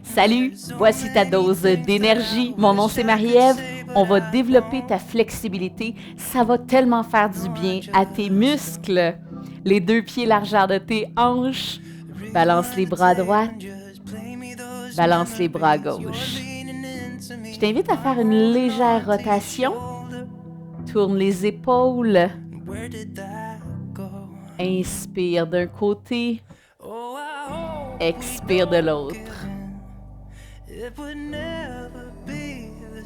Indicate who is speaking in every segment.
Speaker 1: Salut, voici ta dose d'énergie. Mon nom c'est Marie-Ève. On va développer ta flexibilité. Ça va tellement faire du bien à tes muscles. Les deux pieds largeur de tes hanches. Balance les bras à droite. Balance les bras à gauche. Je t'invite à faire une légère rotation. Tourne les épaules. Inspire d'un côté. Expire de l'autre.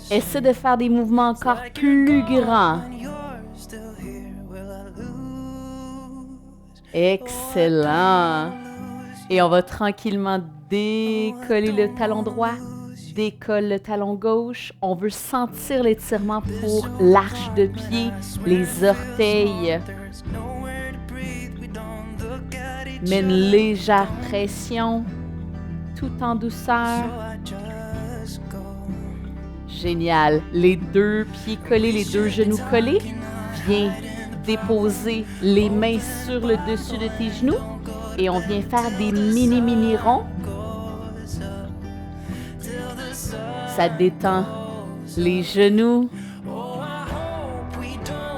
Speaker 1: Essaie de faire des mouvements encore plus grands. Excellent. Et on va tranquillement décoller le talon droit. Décolle le talon gauche. On veut sentir l'étirement pour l'arche de pied, les orteils. Mets une légère pression, tout en douceur. Génial. Les deux pieds collés, les deux genoux collés. Viens déposer les mains sur le dessus de tes genoux et on vient faire des mini ronds. Ça détend les genoux.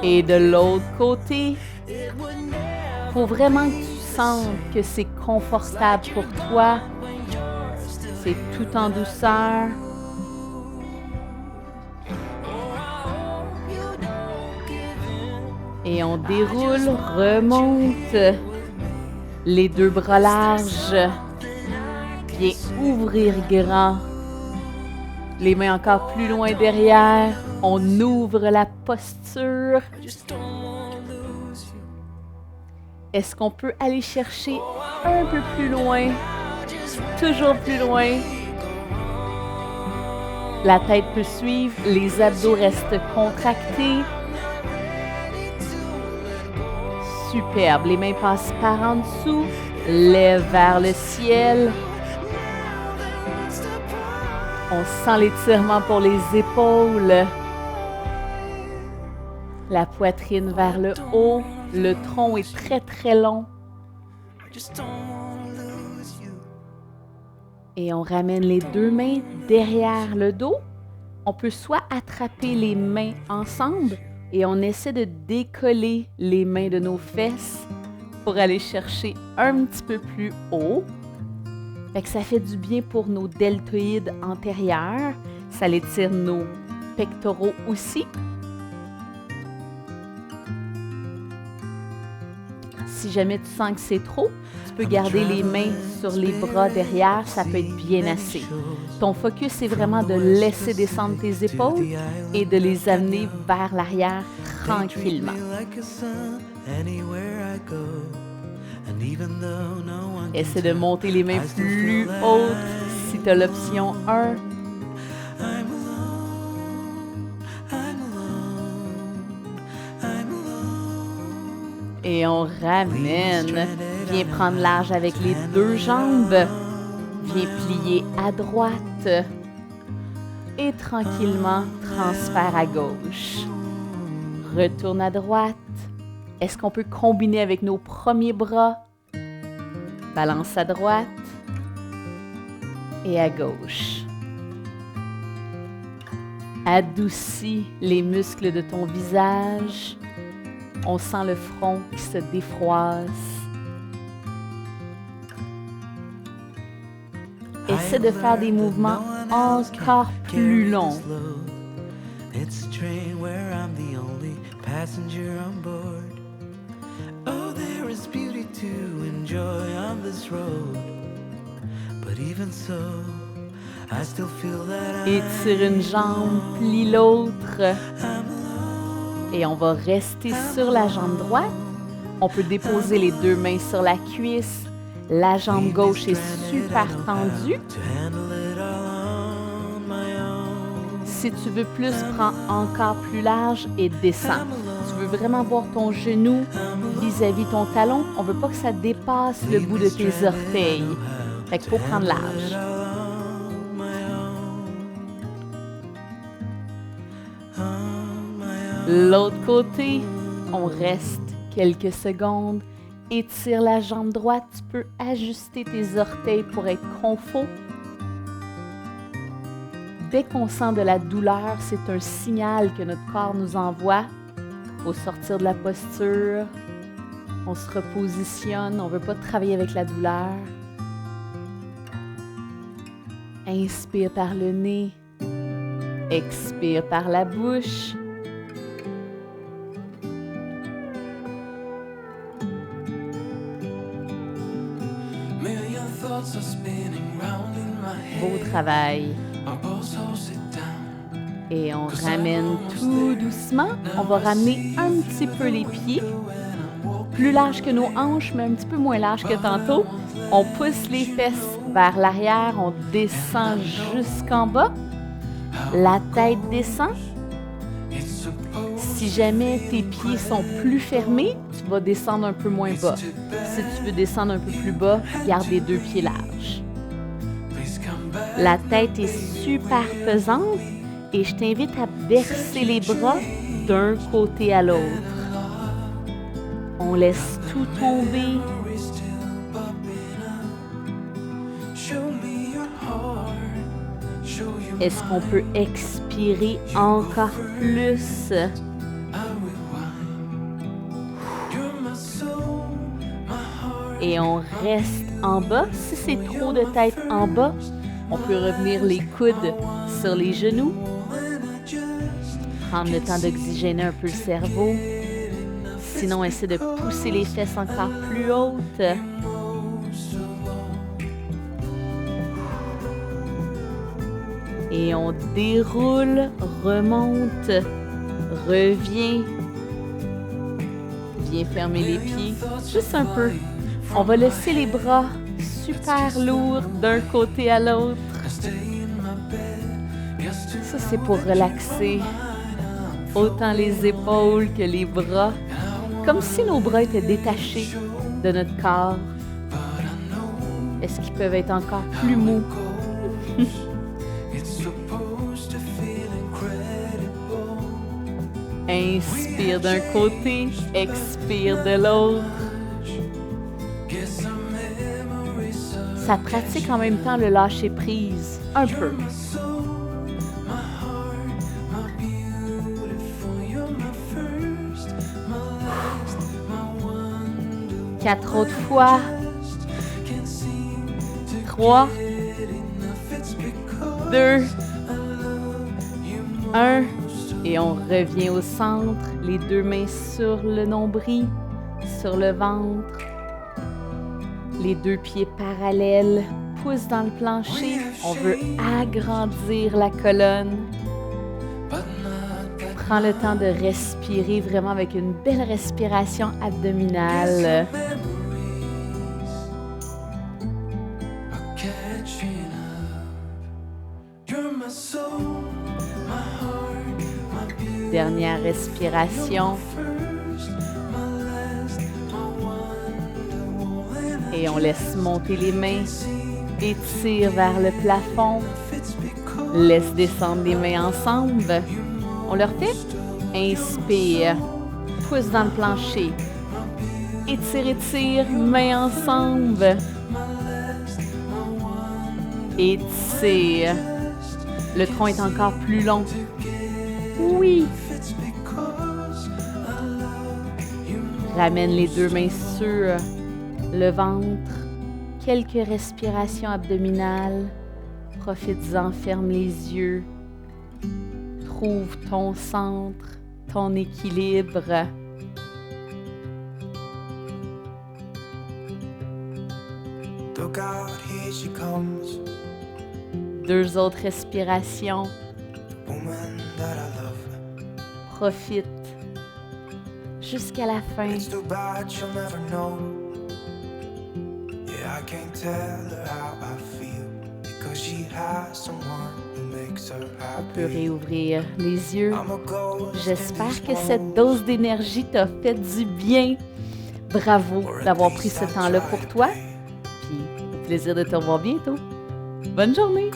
Speaker 1: Et de l'autre côté, faut vraiment que tu sentes que c'est confortable pour toi. C'est tout en douceur. Et on déroule, remonte. Les deux bras larges. Viens ouvrir grand. Les mains encore plus loin derrière. On ouvre la posture. Est-ce qu'on peut aller chercher un peu plus loin? Toujours plus loin. La tête peut suivre. Les abdos restent contractés. Superbe. Les mains passent par en dessous. Lève vers le ciel. On sent l'étirement pour les épaules. La poitrine vers le haut. Le tronc est très, très long. Et on ramène les deux mains derrière le dos. On peut soit attraper les mains ensemble et on essaie de décoller les mains de nos fesses pour aller chercher un petit peu plus haut. Fait que ça fait du bien pour nos deltoïdes antérieurs. Ça étire nos pectoraux aussi. Si jamais tu sens que c'est trop, tu peux garder les mains sur les bras derrière, ça peut être bien assez. Ton focus, c'est vraiment de laisser descendre tes épaules et de les amener vers l'arrière tranquillement. Essaie de monter les mains plus hautes si tu as l'option 1. Et on ramène. Viens prendre large avec les deux jambes. Viens plier à droite. Et tranquillement, transfère à gauche. Retourne à droite. Est-ce qu'on peut combiner avec nos premiers bras? Balance à droite. Et à gauche. Adoucis les muscles de ton visage. On sent le front qui se défroisse. Essaie de faire des mouvements encore plus longs. Étire une jambe, plie l'autre. Et on va rester sur la jambe droite. On peut déposer les deux mains sur la cuisse. La jambe gauche est super tendue. Si tu veux plus, prends encore plus large et descends. Tu veux vraiment voir ton genou vis-à-vis ton talon. On ne veut pas que ça dépasse le bout de tes orteils. Fait qu'il faut prendre large. L'autre côté, on reste quelques secondes. Étire la jambe droite. Tu peux ajuster tes orteils pour être confort. dès qu'on sent de la douleur, c'est un signal que notre corps nous envoie. Il faut sortir de la posture. On se repositionne. On ne veut pas travailler avec la douleur. Inspire par le nez. Expire par la bouche. Beau travail. Et on ramène tout doucement. On va ramener un petit peu les pieds. Plus large que nos hanches, mais un petit peu moins large que tantôt. On pousse les fesses vers l'arrière. On descend jusqu'en bas. La tête descend. Si jamais tes pieds sont plus fermés, tu vas descendre un peu moins bas. Si tu veux descendre un peu plus bas, garde les deux pieds larges. La tête est super pesante et je t'invite à verser les bras d'un côté à l'autre. On laisse tout tomber. Est-ce qu'on peut expirer encore plus? Et on reste en bas. Si c'est trop de tête en bas, on peut revenir les coudes sur les genoux. Prendre le temps d'oxygéner un peu le cerveau. Sinon, essaie de pousser les fesses encore plus hautes. Et on déroule, remonte, revient. Viens fermer les pieds, juste un peu. On va laisser les bras super lourds d'un côté à l'autre. Ça, c'est pour relaxer autant les épaules que les bras. Comme si nos bras étaient détachés de notre corps. Est-ce qu'ils peuvent être encore plus mous? Inspire d'un côté, expire de l'autre. Ça pratique en même temps le lâcher prise, un peu. 4 autres fois. 3, 2, 1. Et on revient au centre, les deux mains sur le nombril, sur le ventre. Les deux pieds parallèles, pouce dans le plancher. On veut agrandir la colonne. Prends le temps de respirer vraiment avec une belle respiration abdominale. Dernière respiration. Et on laisse monter les mains. Étire vers le plafond. Laisse descendre les mains ensemble. On le refait. Inspire. Pouce dans le plancher. Étire, étire. Mains ensemble. Étire. Le tronc est encore plus long. Oui. Ramène les deux mains sur le ventre. Quelques respirations abdominales. Profites-en, ferme les yeux. Trouve ton centre, ton équilibre. Look out, here she comes. 2 autres respirations. Profite jusqu'à la fin. On peut réouvrir les yeux. J'espère que cette dose d'énergie t'a fait du bien. Bravo d'avoir pris ce temps-là pour toi. Puis, au plaisir de te revoir bientôt. Bonne journée!